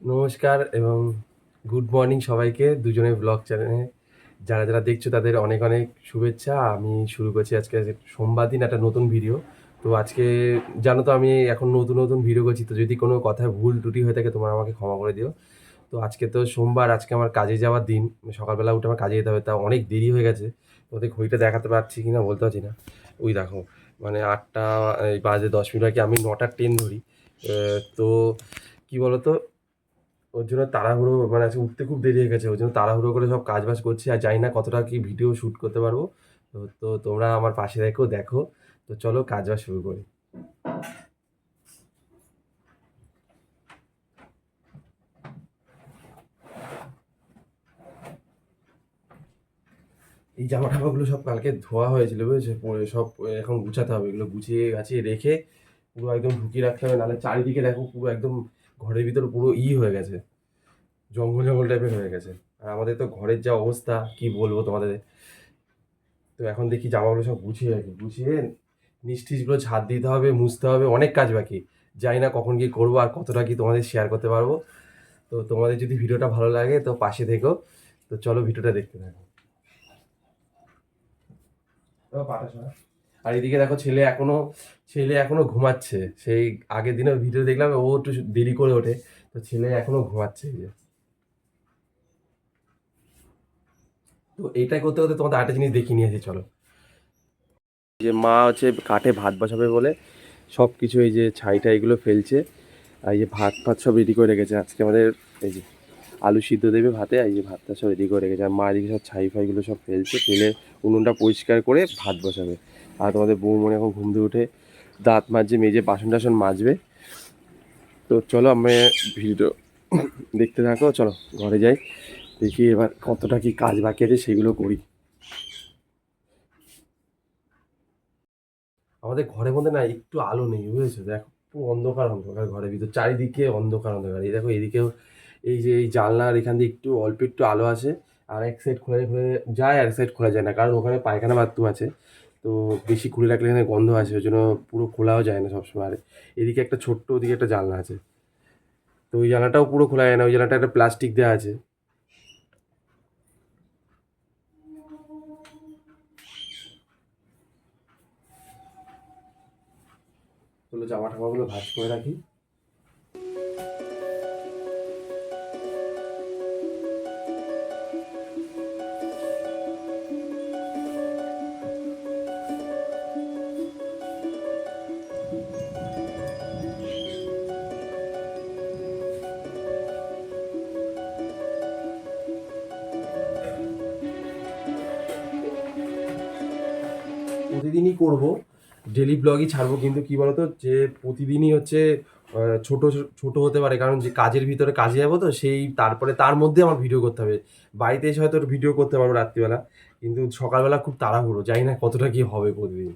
নমস্কার এবং good morning সবাইকে দুজনের ব্লগ চ্যানেলে যারা যারা দেখছো তাদের অনেক অনেক শুভেচ্ছা। আমি শুরু করছি আজকে সোমবার দিন একটা নতুন ভিডিও। তো আজকে জানো তো আমি এখন নতুন নতুন ভিডিও করছি, তো যদি কোনো কথায় ভুল ত্রুটি হয়ে থাকে তোমরা আমাকে ক্ষমা করে দিও। তো আজকে তো সোমবার, আজকে আমার কাজে যাওয়ার দিন। সকালবেলা উঠে আমার কাজে যেতে হবে, তা অনেক দেরি হয়ে গেছে। তোমাদের ঘড়িটা দেখাতে পারছি কিনা বলতে পারছি না। ওই দেখো, মানে 8টা এই বাজে 10 মিনিট বাকি, আমি 9টার ট্রেন ধরি। তো কি বলতো, ওর জন্য তাড়াহুড়ো, মানে আজকে উঠতে খুব দেরি হয়ে গেছে, ওই জন্য তাড়াহুড়ো করে সব কাজ বাজ করছি, আর জানি না কতটা কি ভিডিও শ্যুট করতে পারবো। তো তোমরা আমার পাশে দেখো দেখো। তো চলো কাজ বাজ শুরু করি। এই জামা কাপড়গুলো সব কালকে ধোয়া হয়েছিল বুঝেছো, পরে সব এখন গুছাতে হবে, এগুলো গুছিয়ে গাছিয়ে রেখে পুরো একদম ঢুকিয়ে রাখতে হবে, নাহলে চারিদিকে দেখো পুরো একদম ঘরের ভিতর পুরো হয়ে গেছে, জঙ্গল জঙ্গল টাইপের হয়ে গেছে। আর আমাদের তো ঘরের যা অবস্থা কি বলবো তোমাদের। তো এখন দেখি জামাগুলো সব গুছিয়ে রাখি, গুছিয়ে নিচ টিচগুলো ঝাড় দিতে হবে, মুছতে হবে, অনেক কাজ বাকি। জানি না কখন কি করবো আর কতটা কি তোমাদের শেয়ার করতে পারবো। তো তোমাদের যদি ভিডিওটা ভালো লাগে তো পাশে থেকো। তো চলো ভিডিওটা দেখতে থাকো। পাটা সরা। আর এদিকে দেখো ছেলে এখনো ঘুমাচ্ছে। সেই আগের দিনের ভিডিও দেখলাম, ও একটু দেরি করে ওঠে। তো ছেলে এখনো ঘুমাচ্ছে এই যে। তো এইটা করতে করতে তোমাদের আরেকটা জিনিস দেখিয়ে নিয়েছি, চলো। যে মা হচ্ছে কাঠে ভাত বসাবে বলে সব কিছু, এই যে ছাইটা এগুলো ফেলছে। আর এই যে ভাত ফাত সব রেডি করে রেখেছে আজকে আমাদের। এই যে আলু সিদ্ধ দেবে ভাতে, আর এই যে ভাতটা সব রেডি করে রেখেছে, আর মা এদিকে সব ছাই ফাইগুলো সব ফেলছে, ফেলে উনুনটা পরিষ্কার করে ভাত বসাবে। আর তোমাদের বৌমনি এখন ঘুম থেকে উঠে দাঁত মাজছে, মেজে বাসন টাসন মাজবে। তো চলো আমি ভিডিও দেখতে থাকো, চলো ঘরে যাই, দেখি এবার কতটা কি কাজ বাকি আছে সেগুলো করি। আমাদের ঘরের মধ্যে না একটু আলো নেই বুঝেছো, দেখো পুরো অন্ধকার অন্ধকার ঘরের ভিতর, চারিদিকে অন্ধকার অন্ধকার। এই দেখো এদিকেও, এই যে এই জানলার এখান দিয়ে একটু অল্প একটু আলো আসে। আর এক সাইড খোলা খোলা যায়, আর এক সাইড খোলা যায় না, কারণ ওখানে পায়খানা বাথরুম আছে। তো বেশি খুলে রাখলে এখানে গন্ধ আসে, ওই জন্য পুরো খোলাও যায় না সবসময়। আর এদিকে একটা ছোট্ট, ওদিকে একটা জানলা আছে। তো ওই জানলাটাও পুরো খোলা যায় না, ওই জানলাটা একটা প্লাস্টিক দেওয়া আছে। চলো জামা টামাগুলো ভাঁজ করে রাখি। প্রতিদিনই করব, ডেলি ব্লগই ছাড়বো, কিন্তু কি বলতো যে প্রতিদিনই হচ্ছে ছোট ছোট হতে পারে, কারণ যে কাজের ভিতরে কাজে যাবো, তো সেই তারপরে তার মধ্যে আমার ভিডিও করতে হবে। বাড়িতে এসে হয়তো ভিডিও করতে পারবো রাত্রিবেলা, কিন্তু সকালবেলা খুব তাড়াহুড়ো, জানি না কতটা কি হবে প্রতিদিন।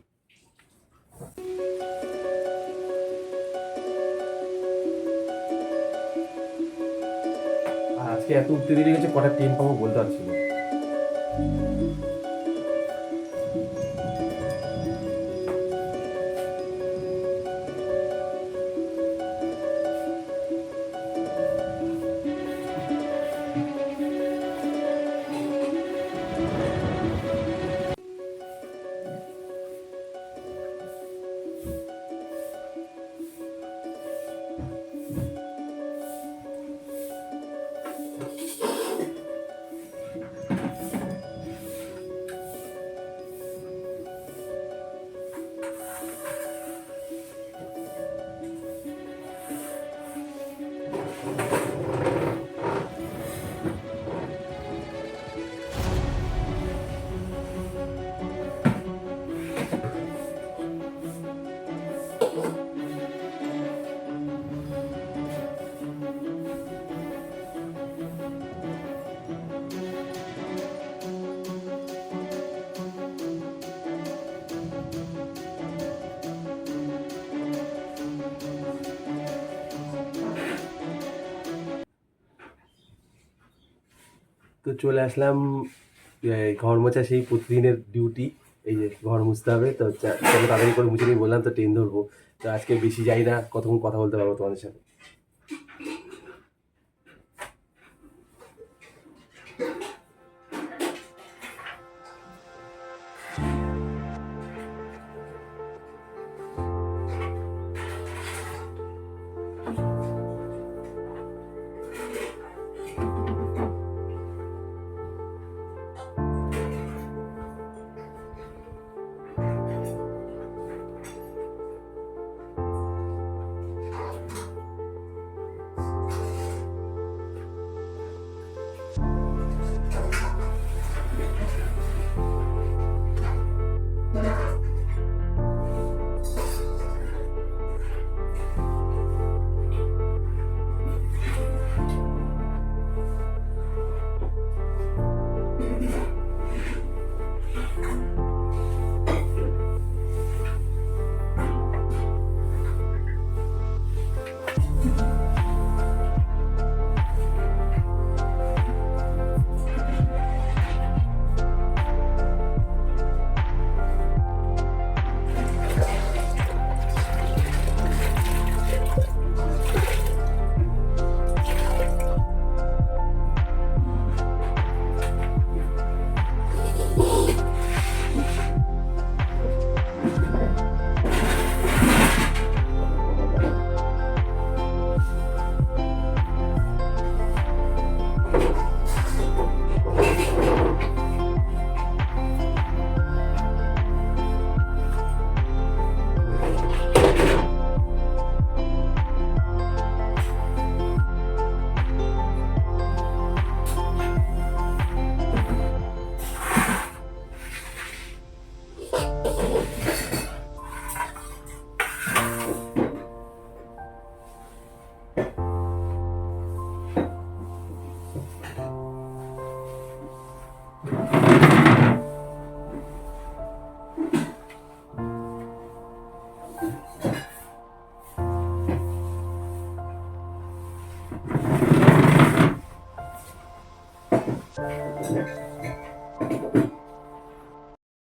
আর আজকে এত উঠতে দেরি গেছে, কটা ট্রেন পাবো বলতে পারছি না। তো চলে আসলাম ঘর মোছা, সেই প্রতিদিনের ডিউটি। এই যে ঘর মুছতে হবে, তো চলো তাড়াতাড়ি করে মুছে নিয়ে বললাম তো ট্রেন ধরবো। তো আজকে বেশি যাই না, কতক্ষণ কথা বলতে পারবো তোমাদের সাথে।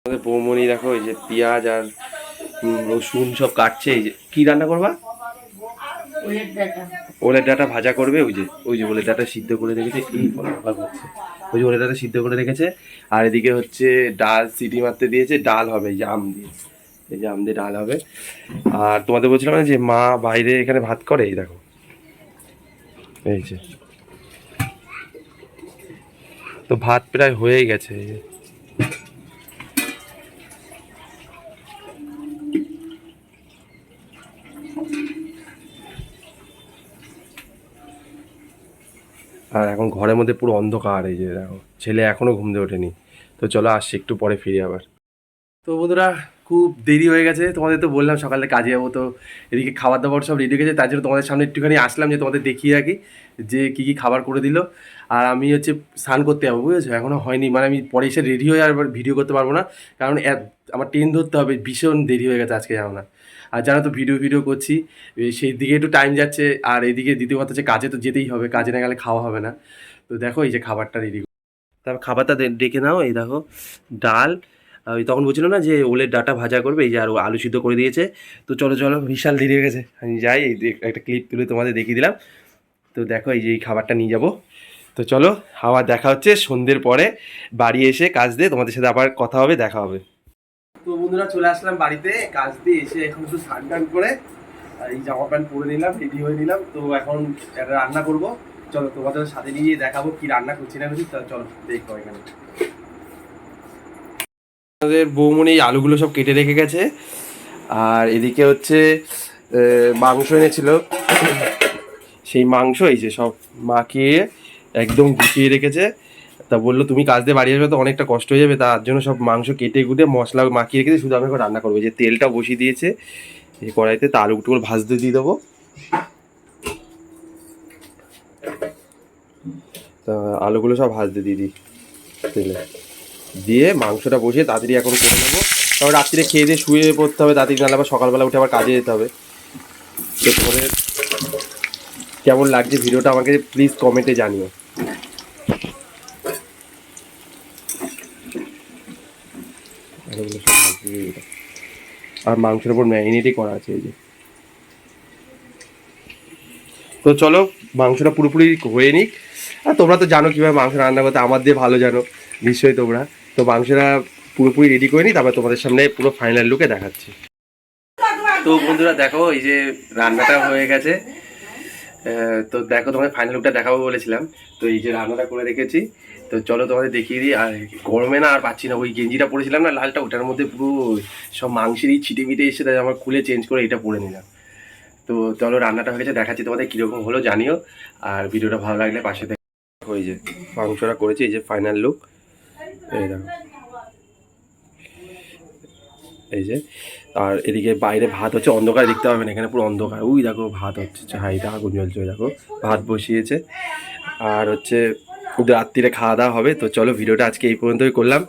আমাদের বৌমনি দেখো এই যে পেঁয়াজ আর রসুন সব কাটছে। এই যে কি রান্না করবা? ওলের ডাটা ভাজা করবে। ওই যে ওলের ডাটা সিদ্ধ করে রেখেছে। ওই যে ওলের ডাটা সিদ্ধ করে রেখেছে। আর এদিকে হচ্ছে ডাল সিটি মারতে দিয়েছে, ডাল হবে এই যে আম দিয়ে। এই যে আম দিয়ে ডাল হবে। আর তোমাদের বলছিলাম না যে মা বাইরে এখানে ভাত করে, এই দেখো এই যে। তো ভাত প্রায় হয়েই গেছে। আর এখন ঘরের মধ্যে পুরো অন্ধকার। এই যে দেখো ছেলে এখনো ঘুম থেকে ওঠেনি। তো চলো আসছি একটু পরে ফিরে আবার। তো বন্ধুরা খুব দেরি হয়ে গেছে, তোমাদের তো বললাম সকালে কাজে যাবো। তো এদিকে খাবার দাবার সব রেডি হয়ে গেছে, তার জন্য তোমাদের সামনে একটুখানি আসলাম যে তোমাদের দেখিয়ে রাখি যে কী কী খাবার করে দিল। আর আমি হচ্ছে স্নান করতে যাবো, বুঝেছো? এখনও হয়নি, মানে আমি পরে এসে রেডি হয়ে আর ভিডিও করতে পারবো না, কারণ আমার ট্রেন ধরতে হবে। ভীষণ দেরি হয়ে গেছে আজকে, জানো না? আর জানো তো ভিডিও করছি, সেই দিকে একটু টাইম যাচ্ছে। আর এদিকে দ্বিতীয় কথা হচ্ছে কাজে তো যেতেই হবে, কাজে না গেলে খাওয়া হবে না। তো দেখো এই যে খাবারটা রেডি। তারপর খাবারটা ডেকে নাও। এই দেখো ডাল, ওই তখন বলছিল না যে ওলের ডাটা ভাজা করবে, এই যে আর আলু সিদ্ধ করে দিয়েছে। তো চলো চলো, বিশাল দেরি হয়ে গেছে, আমি যাই। এই একটা ক্লিপ তুলে তোমাদের দেখিয়ে দিলাম। তো দেখো এই যে এই খাবারটা নিয়ে যাবো। তো চলো আবার দেখা হচ্ছে সন্ধ্যের পরে, বাড়ি এসে কাজ দিয়ে তোমাদের সাথে আবার কথা হবে, দেখা হবে। তো বন্ধুরা চলে আসলাম বাড়িতে কাজ দিয়ে এসে, এখন একটু স্নান টান করে এই জামা প্যান্ট পরে নিলাম, রেডি হয়ে নিলাম। তো এখন একটা রান্না করবো, চলো তোমাদের সাথে নিয়ে দেখাবো কি রান্না করছি না করছি। চলো দেখবো এখানে। আমাদের বৌমনি এই আলুগুলো সব কেটে রেখে গেছে। আর এদিকে হচ্ছে মাংস এনেছিল, সেই মাংস এই যে সব মাখিয়ে একদম গুছিয়ে রেখেছে। তা বললো তুমি কাজ দিয়ে বাড়ি আসবে তো অনেকটা কষ্ট হয়ে যাবে, তার জন্য সব মাংস কেটে কুটে মশলা মাখিয়ে রেখেছে, শুধু আমি এখন রান্না করবো। যে তেলটা বসিয়ে দিয়েছে এই কড়াইতে, তা আলু টুকু ভাজতে দিয়ে দেবো। তা আলুগুলো সব ভাজতে দিয়ে দিই তেলে, দিয়ে মাংসটা বসিয়ে তাড়াতাড়ি এখন করে নেবো। তারপর রাত্রিরে খেয়ে দিয়ে শুয়ে পড়তে হবে তাড়াতাড়ি, নাহলে আবার সকালবেলা উঠে আবার কাজে যেতে হবে। তো তোমাদের কেমন লাগছে ভিডিওটা আমাকে প্লিজ কমেন্টে জানিও। আর মাংসের উপর ম্যারিনেটই করা আছে এই যে। তো চলো মাংসটা পুরোপুরি হয়ে নিক। আর তোমরা তো জানো কীভাবে মাংস রান্না করতে, আমার দিয়ে ভালো জানো নিশ্চয়ই তোমরা। তো মাংসটা পুরোপুরি রেডি করে নিই, তারপর তোমাদের সামনে পুরো ফাইনাল লুকে দেখাচ্ছি। তো বন্ধুরা দেখো এই যে রান্নাটা হয়ে গেছে। তো দেখো তোমাদের ফাইনাল লুকটা দেখাবো বলেছিলাম। তো এই যে রান্নাটা করে রেখেছি, তো চলো তোমাদের দেখিয়ে দিই। আর গরমে না আর পাচ্ছি না, ওই গেঞ্জিটা পরেছিলাম না লালটা, ওটার মধ্যে পুরো সব মাংসেরই ছিটে মিটে এসে, তাই আমার খুলে চেঞ্জ করে এটা পরে নিলাম। তো চলো রান্নাটা হয়ে গেছে, দেখাচ্ছি তোমাদের কীরকম হলো জানিও। আর ভিডিওটা ভালো লাগলে পাশে দেখো। ওই যে মাংসটা করেছি, এই যে ফাইনাল লুক, এই দেখো এই যে। আর এদিকে বাইরে ভাত হচ্ছে, অন্ধকার দেখতে পাবেন, এখানে পুরো অন্ধকার। ওই দেখো ভাত হচ্ছে, হাইটা আগুন জ্বলছে, ওই দেখো ভাত বসিয়েছে। আর হচ্ছে রাত্রিরে খাওয়া দাওয়া হবে। তো চলো ভিডিওটা আজকে এই পর্যন্তই করলাম,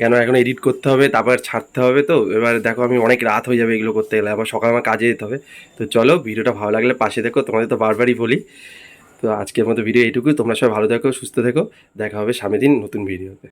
কেন এখন এডিট করতে হবে, তারপর ছাড়তে হবে। তো এবার দেখো আমি অনেক রাত হয়ে যাবে এগুলো করতে গেলে, আবার সকালে আমার কাজে যেতে হবে। তো চলো ভিডিওটা ভালো লাগলে পাশে দেখো, তোমাদের তো বারবারই বলি। তো আজকের মতো ভিডিও এইটুকুই, তোমরা সবাই ভালো থেকো, সুস্থ থেকো, দেখা হবে সামনের দিন নতুন ভিডিওতে।